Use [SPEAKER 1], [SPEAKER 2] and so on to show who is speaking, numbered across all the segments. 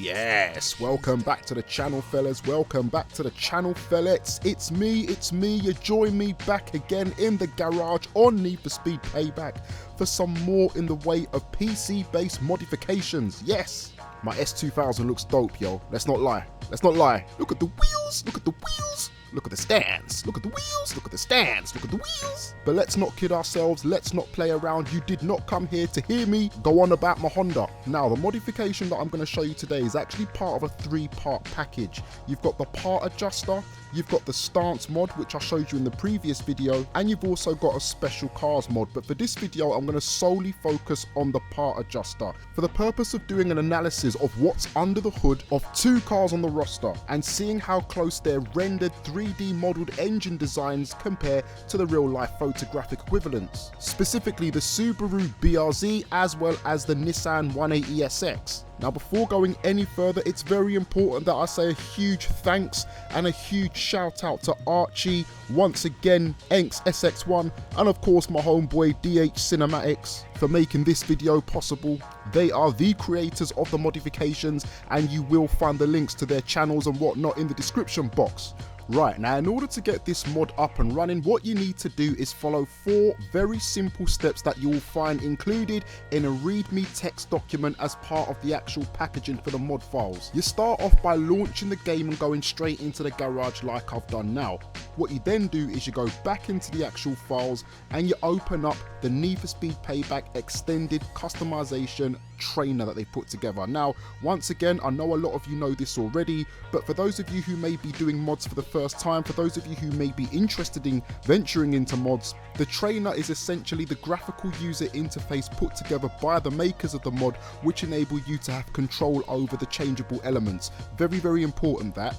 [SPEAKER 1] Yes, welcome back to the channel, fellas. Welcome back to the channel, fellas. It's me. You join me back again in the garage on Need for Speed Payback for some more in the way of PC-based modifications. Yes, my S2000 looks dope, yo. Let's not lie. Look at the wheels. Look at the wheels. Look at the stands, look at the wheels, look at the stands, look at the wheels. But let's not kid ourselves, let's not play around. You did not come here to hear me go on about my Honda. Now, the modification that I'm going to show you today is actually part of a three-part package. You've got the part adjuster, you've got the stance mod, which I showed you in the previous video, and you've also got a special cars mod. But for this video, I'm going to solely focus on the part adjuster for the purpose of doing an analysis of what's under the hood of two cars on the roster and seeing how close their rendered 3D modeled engine designs compare to the real life photographic equivalents, specifically the Subaru BRZ as well as the Nissan 180SX. Now, before going any further, it's very important that I say a huge thanks and a huge shout out to ARCHIE, once again, Enks SX1, and of course my homeboy DHCinematics for making this video possible. They are the creators of the modifications, and you will find the links to their channels and whatnot in the description box. Right, now in order to get this mod up and running, what you need to do is follow 4 very simple steps that you will find included in a readme text document as part of the actual packaging for the mod files. You start off by launching the game and going straight into the garage like I've done now. What you then do is you go back into the actual files and you open up the Need for Speed Payback extended customization trainer that they put together. Now, once again, I know a lot of you know this already, but for those of you who may be doing mods for the first time, for those of you who may be interested in venturing into mods, the trainer is essentially the graphical user interface put together by the makers of the mod, which enable you to have control over the changeable elements. Very, very important that.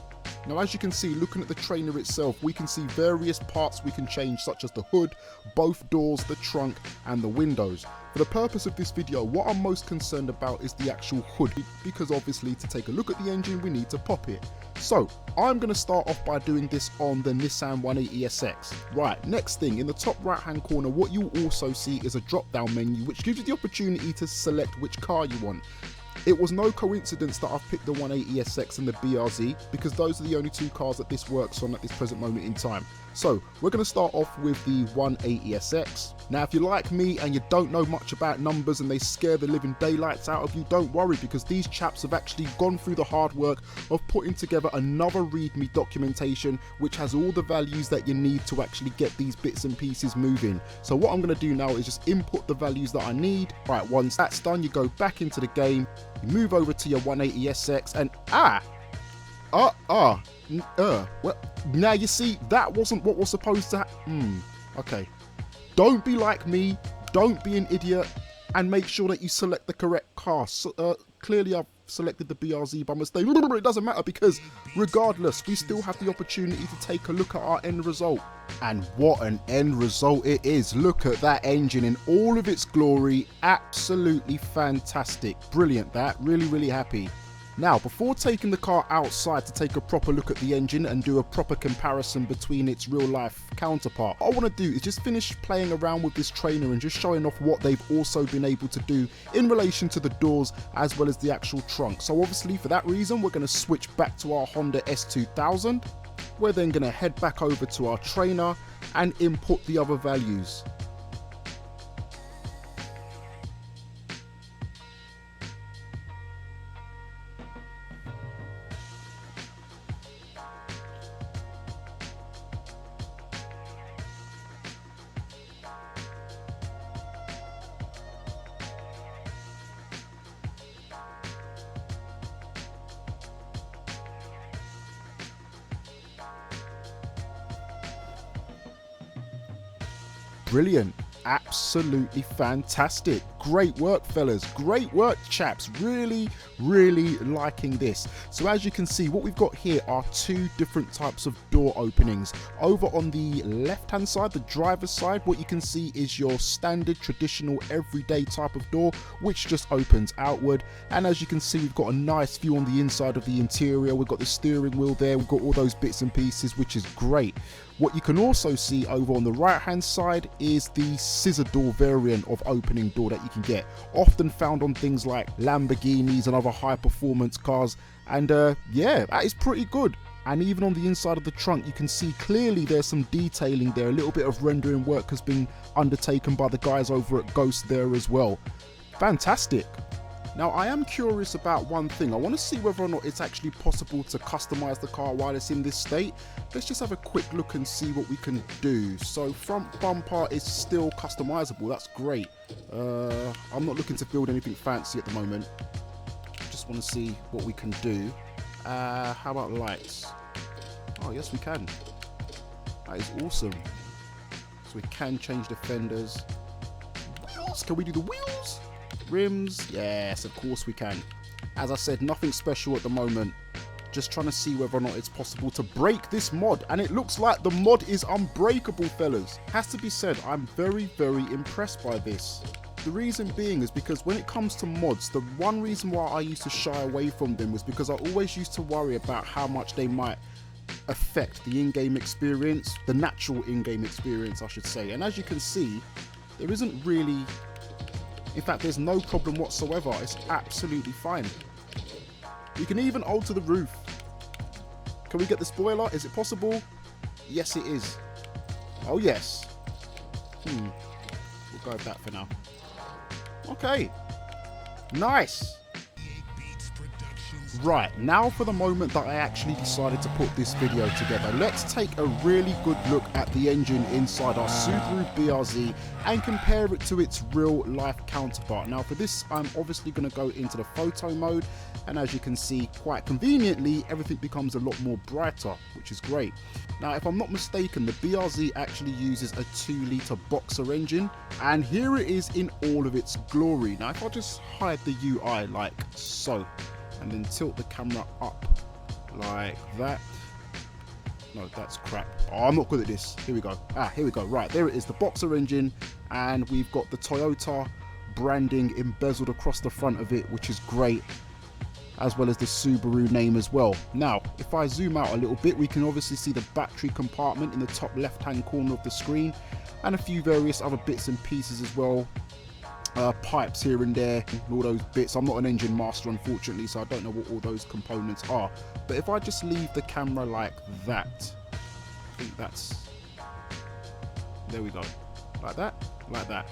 [SPEAKER 1] Now, as you can see, looking at the trainer itself, we can see various parts we can change, such as the hood, both doors, the trunk, and the windows. For the purpose of this video, what I'm most concerned about is the actual hood, because obviously to take a look at the engine, we need to pop it. So I'm going to start off by doing this on the Nissan 180SX. Right, next thing, in the top right hand corner, what you also see is a drop down menu, which gives you the opportunity to select which car you want. It was no coincidence that I've picked the 180SX and the BRZ, because those are the only two cars that this works on at this present moment in time. So we're going to start off with the 180SX. Now, if you're like me and you don't know much about numbers and they scare the living daylights out of you, don't worry, because these chaps have actually gone through the hard work of putting together another readme documentation which has all the values that you need to actually get these bits and pieces moving. So what I'm going to do now is just input the values that I need. Right, once that's done, you go back into the game, you move over to your 180SX and well, now you see, that wasn't what was supposed to happen. Okay. Don't be like me, don't be an idiot, and make sure that you select the correct car. So, clearly I've selected the BRZ by mistake. It doesn't matter, because regardless, we still have the opportunity to take a look at our end result. And what an end result it is. Look at that engine in all of its glory. Absolutely fantastic. Brilliant, that. Really, really happy. Now, before taking the car outside to take a proper look at the engine and do a proper comparison between its real life counterpart, what I want to do is just finish playing around with this trainer and just showing off what they've also been able to do in relation to the doors as well as the actual trunk. So obviously for that reason, we're going to switch back to our Honda S2000. We're then going to head back over to our trainer and input the other values. Brilliant. Absolutely fantastic. Great work, fellas. Great work, chaps. Really, really liking this. So as you can see, what we've got here are 2 different types of door openings. Over on the left hand side, the driver's side, what you can see is your standard traditional everyday type of door, which just opens outward. And as you can see, we've got a nice view on the inside of the interior. We've got the steering wheel there. We've got all those bits and pieces, which is great. What you can also see over on the right hand side is the scissor door variant of opening door that you can get, often found on things like Lamborghinis and other high performance cars. And yeah, that is pretty good. And even on the inside of the trunk, you can see clearly there's some detailing there. A little bit of rendering work has been undertaken by the guys over at Ghost there as well. Fantastic. Now, I am curious about one thing. I want to see whether or not it's actually possible to customize the car while it's in this state. Let's just have a quick look and see what we can do. So front bumper is still customizable. That's great. I'm not looking to build anything fancy at the moment. Just want to see what we can do. How about lights? Oh, yes, we can. That is awesome. So we can change the fenders. Wheels? Can we do the wheels? Rims? Yes, of course we can. As I said, nothing special at the moment. Just trying to see whether or not it's possible to break this mod. And it looks like the mod is unbreakable, fellas. Has to be said, I'm very, very impressed by this. The reason being is because when it comes to mods, the one reason why I used to shy away from them was because I always used to worry about how much they might affect the in-game experience, the natural in-game experience, I should say. And as you can see, there isn't really, in fact, there's no problem whatsoever. It's absolutely fine. You can even alter the roof. Can we get the spoiler? Is it possible? Yes, it is. Oh, yes. We'll go with that for now. Okay, nice. Right, now for the moment that I actually decided to put this video together, let's take a really good look at the engine inside our Subaru BRZ and compare it to its real life counterpart. Now for this, I'm obviously going to go into the photo mode, and as you can see, quite conveniently, everything becomes a lot more brighter, which is great. Now, if I'm not mistaken, the BRZ actually uses a 2-litre boxer engine, and here it is in all of its glory. Now, if I just hide the UI like so, and then tilt the camera up like that. No, that's crap. Oh, I'm not good at this. Here we go. Here we go. Right, there it is, the boxer engine, and we've got the Toyota branding embezzled across the front of it, which is great, as well as the Subaru name as well. Now, if I zoom out a little bit, we can obviously see the battery compartment in the top left-hand corner of the screen, and a few various other bits and pieces as well. Pipes here and there, and all those bits. I'm not an engine master, unfortunately, so I don't know what all those components are. But if I just leave the camera like that, I think that's, there we go, like that, like that.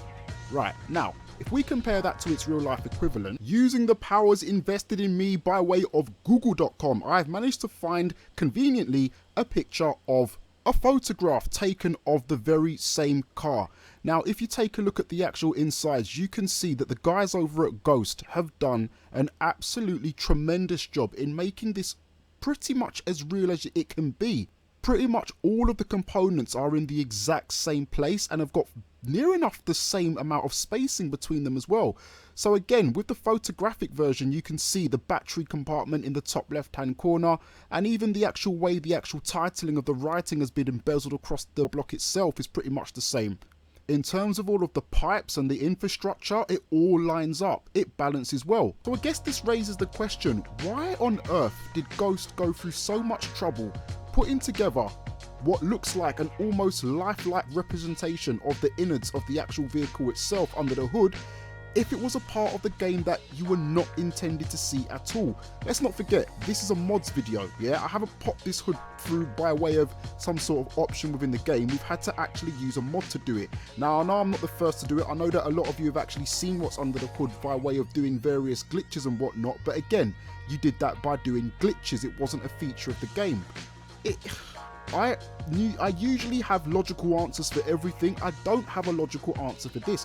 [SPEAKER 1] Right, now, if we compare that to its real life equivalent, using the powers invested in me by way of google.com, I've managed to find, conveniently, a picture of a photograph taken of the very same car. Now, if you take a look at the actual insides, you can see that the guys over at Ghost have done an absolutely tremendous job in making this pretty much as real as it can be. Pretty much all of the components are in the exact same place and have got near enough the same amount of spacing between them as well. So again, with the photographic version, you can see the battery compartment in the top left hand corner, and even the actual way the actual titling of the writing has been embezzled across the block itself is pretty much the same. In terms of all of the pipes and the infrastructure, it all lines up, it balances well. So I guess this raises the question, why on earth did Ghost go through so much trouble putting together what looks like an almost lifelike representation of the innards of the actual vehicle itself under the hood, if it was a part of the game that you were not intended to see at all? Let's not forget, this is a mods video, yeah? I haven't popped this hood through by way of some sort of option within the game. We've had to actually use a mod to do it. Now, I know I'm not the first to do it. I know that a lot of you have actually seen what's under the hood by way of doing various glitches and whatnot, but again, you did that by doing glitches. It wasn't a feature of the game. I usually have logical answers for everything. I don't have a logical answer for this.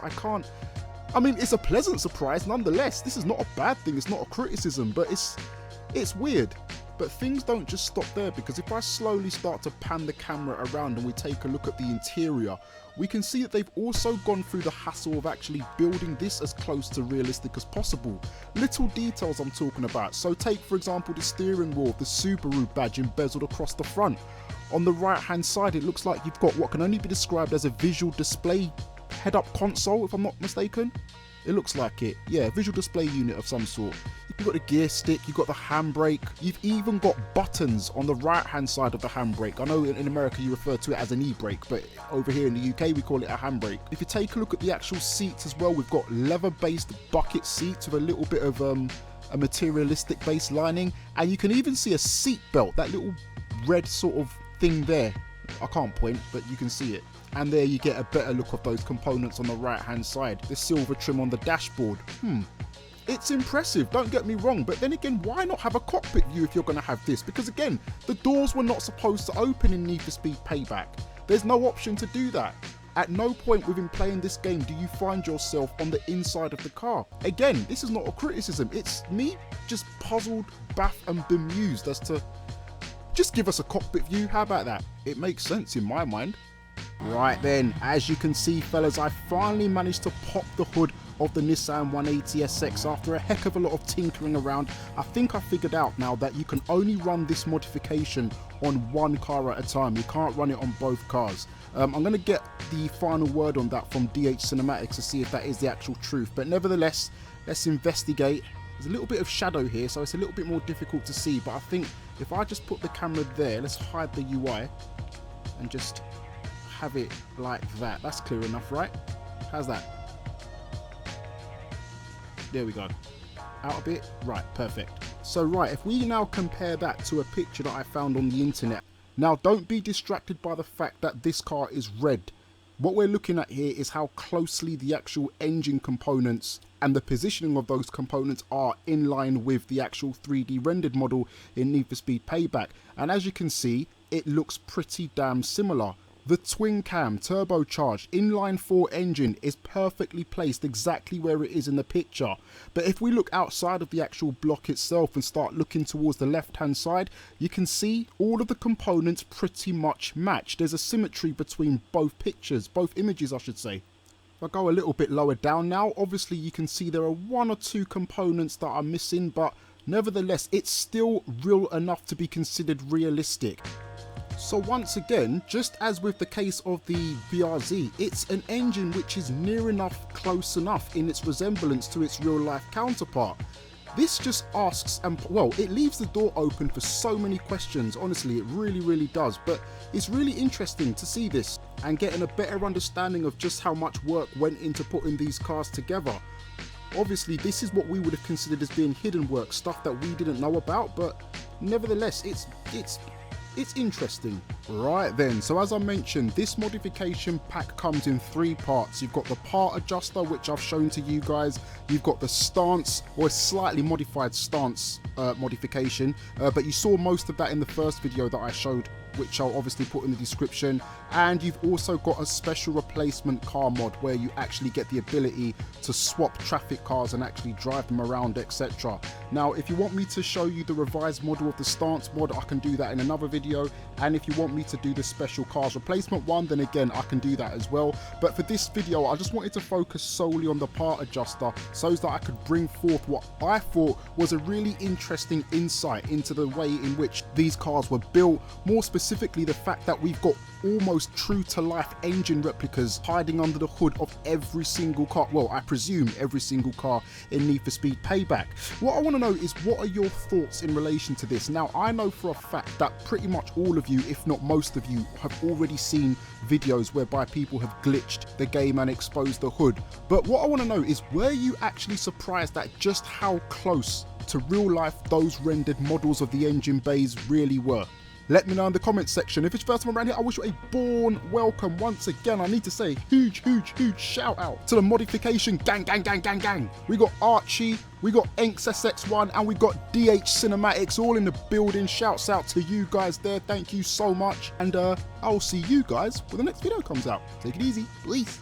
[SPEAKER 1] I mean, it's a pleasant surprise nonetheless. This is not a bad thing, it's not a criticism, but it's weird. But things don't just stop there, because if I slowly start to pan the camera around and we take a look at the interior, we can see that they've also gone through the hassle of actually building this as close to realistic as possible. Little details I'm talking about. So take, for example, the steering wheel, the Subaru badge embezzled across the front. On the right hand side, it looks like you've got what can only be described as a visual display head-up console, if I'm not mistaken. It looks like it. Yeah, visual display unit of some sort. You've got the gear stick, you've got the handbrake, you've even got buttons on the right hand side of the handbrake. I know in America you refer to it as an e-brake, but over here in the UK we call it a handbrake. If you take a look at the actual seats as well, we've got leather based bucket seats with a little bit of a materialistic base lining, and you can even see a seat belt, that little red sort of thing there. I can't point, but you can see it. And there you get a better look of those components on the right hand side. The silver trim on the dashboard. It's impressive, don't get me wrong, but then again, why not have a cockpit view if you're going to have this? Because again, the doors were not supposed to open in Need for Speed Payback. There's no option to do that. At no point within playing this game do you find yourself on the inside of the car. Again, this is not a criticism, it's me just puzzled, baffed and bemused as to just give us a cockpit view. How about that? It makes sense in my mind. Right then, as you can see fellas, I finally managed to pop the hood of the Nissan 180SX after a heck of a lot of tinkering around. I think I figured out now that you can only run this modification on one car at a time. You can't run it on both cars. I'm going to get the final word on that from DHCinematics to see if that is the actual truth, but nevertheless, let's investigate. There's a little bit of shadow here, so it's a little bit more difficult to see, but I think if I just put the camera there, let's hide the UI and just have it like that. That's clear enough, right? How's that? There we go. Out a bit? Right, perfect. So right, if we now compare that to a picture that I found on the internet. Now don't be distracted by the fact that this car is red. What we're looking at here is how closely the actual engine components and the positioning of those components are in line with the actual 3D rendered model in Need for Speed Payback. And as you can see, it looks pretty damn similar. The twin cam turbocharged inline 4 engine is perfectly placed exactly where it is in the picture. But if we look outside of the actual block itself and start looking towards the left hand side, you can see all of the components pretty much match. There's a symmetry between both pictures, both images I should say. If I go a little bit lower down now, obviously you can see there are 1 or 2 components that are missing, but nevertheless it's still real enough to be considered realistic. So once again, just as with the case of the BRZ, it's an engine which is near enough, close enough in its resemblance to its real life counterpart. This just asks, and well, it leaves the door open for so many questions, honestly, it really does, but it's really interesting to see this and getting a better understanding of just how much work went into putting these cars together. Obviously, this is what we would have considered as being hidden work, stuff that we didn't know about, but nevertheless, it's interesting. Right then, so as I mentioned, this modification pack comes in 3 parts. You've got the part adjuster, which I've shown to you guys. You've got the stance, or a slightly modified stance modification, but you saw most of that in the first video that I showed, which I'll obviously put in the description. And you've also got a special replacement car mod where you actually get the ability to swap traffic cars and actually drive them around, etc. Now, if you want me to show you the revised model of the stance mod, I can do that in another video. And if you want me to do the special cars replacement one, then again, I can do that as well. But for this video, I just wanted to focus solely on the part adjuster so that I could bring forth what I thought was a really interesting insight into the way in which these cars were built. More specifically, the fact that we've got almost true to life engine replicas hiding under the hood of every single car, well, I presume every single car in Need for Speed Payback. What I want to know is, what are your thoughts in relation to this? Now, I know for a fact that pretty much all of you, if not most of you, have already seen videos whereby people have glitched the game and exposed the hood, but what I want to know is, were you actually surprised at just how close to real life those rendered models of the engine bays really were? Let me know in the comments section. If it's your first time around here, I wish you a born welcome. Once again, I need to say huge shout out to the modification gang. We got Archie, we got Enx SX1, and we got DHCinematics all in the building. Shouts out to you guys there. Thank you so much. And I'll see you guys when the next video comes out. Take it easy. Peace.